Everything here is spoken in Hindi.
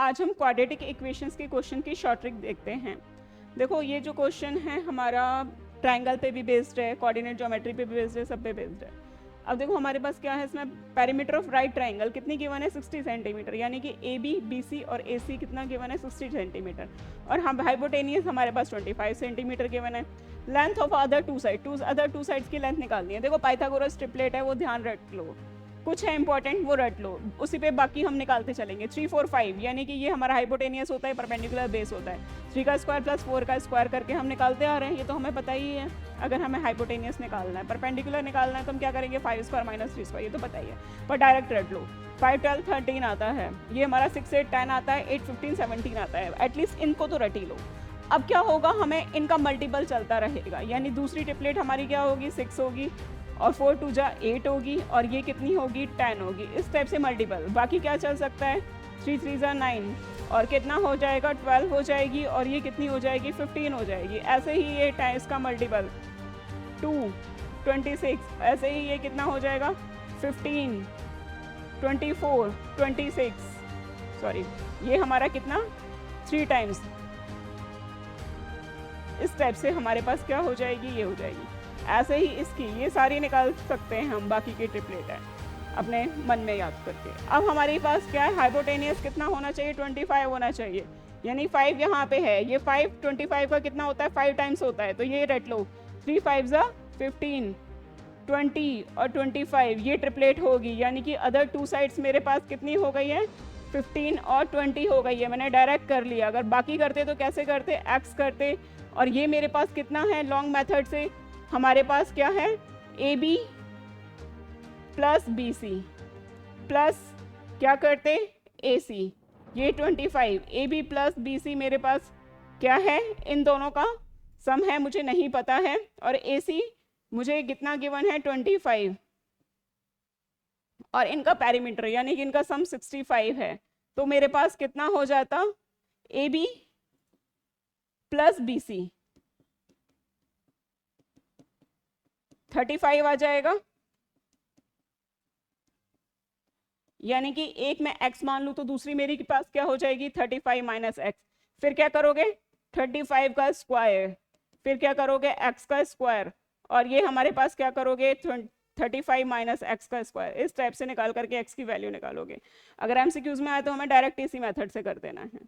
आज हम क्वाड्रेटिक इक्वेशंस के क्वेश्चन की शॉर्ट ट्रिक देखते हैं। देखो ये जो क्वेश्चन है हमारा ट्राइंगल पे भी बेस्ड है, कोऑर्डिनेट ज्योमेट्री पे भी बेस्ड है, सब पे बेस्ड है। अब देखो हमारे पास क्या है, इसमें पेरीमीटर ऑफ राइट ट्राइंगल कितनी गिवन है 60 सेंटीमीटर, यानी कि ए बी बी सी और ए सी कितना गिवन है 60 सेंटीमीटर, और हम हाइपोटेनियस हमारे पास 25 सेंटीमीटर गिवन है। Length of other two sides की लेंथ निकालनी है। देखो पाइथागोरस ट्रिपलेट है वो ध्यान रख लो, कुछ है इंपॉर्टेंट वो रट लो, उसी पे बाकी हम निकालते चलेंगे। 3 4 5 यानी कि ये हमारा हाइपोटेनियस होता है, परपेंडिकुलर बेस होता है। 3 का स्क्वायर प्लस 4 का स्क्वायर करके हम निकालते आ रहे हैं, ये तो हमें पता ही है। अगर हमें हाइपोटेनियस निकालना है, परपेंडिकुलर निकालना है तो हम क्या करेंगे 5 स्क्वायर माइनस 3 स्क्वायर, ये तो पता ही है, पर डायरेक्ट रट लो। 5 12 13 आता है, ये हमारा 6 8 10 आता है, 8 15 17 आता है, एटलीस्ट इनको तो रट ही लो। अब क्या होगा, हमें इनका मल्टीपल चलता रहेगा, यानी दूसरी ट्रिपलेट हमारी क्या होगी 6 होगी, और 4 2 जा 8 होगी, और ये कितनी होगी 10 होगी। इस टाइप से मल्टीपल। बाकी क्या चल सकता है 3 3 जा 9, और कितना हो जाएगा 12 हो जाएगी, और ये कितनी हो जाएगी 15 हो जाएगी। ऐसे ही ये इसका मल्टीपल 2 26, ऐसे ही ये कितना हो जाएगा 15 24 26, सॉरी ये हमारा कितना 3 टाइम्स। इस टाइप से हमारे पास क्या हो जाएगी, ये हो जाएगी। ऐसे ही इसकी ये सारी निकाल सकते हैं हम, बाकी की ट्रिपलेट है अपने मन में याद करके। अब हमारे पास क्या है, हाइपोटेनियस कितना होना चाहिए 25 होना चाहिए, यानी 5 यहाँ पे है, ये 5 25 का कितना होता है 5 टाइम्स होता है, तो ये रट लो 3 5 जा 15 20 और 25, ये ट्रिपलेट होगी, यानी कि अदर टू साइड्स मेरे पास कितनी हो गई है 15 और 20 हो गई है। मैंने डायरेक्ट कर लिया, अगर बाकी करते तो कैसे करते एक्स करते, और ये मेरे पास कितना है लॉन्ग मेथड से हमारे पास क्या है A B plus B C plus क्या करते ए सी, ये 25 A B plus B C मेरे पास क्या है, इन दोनों का सम है, मुझे नहीं पता है, और ए सी मुझे कितना गिवन है 25, और इनका पैरीमीटर यानी कि इनका सम 65 है। तो मेरे पास कितना हो जाता A B plus B C 35 आ जाएगा, यानी कि एक मैं x मान लूं तो दूसरी मेरी के पास क्या हो जाएगी 35 माइनस एक्स। फिर क्या करोगे 35 का स्क्वायर, फिर क्या करोगे x का स्क्वायर, और ये हमारे पास क्या करोगे 35 माइनस एक्स का स्क्वायर। इस टाइप से निकाल करके x की वैल्यू निकालोगे। अगर एमसीक्यूज में आए तो हमें डायरेक्ट इसी मेथड से कर देना है।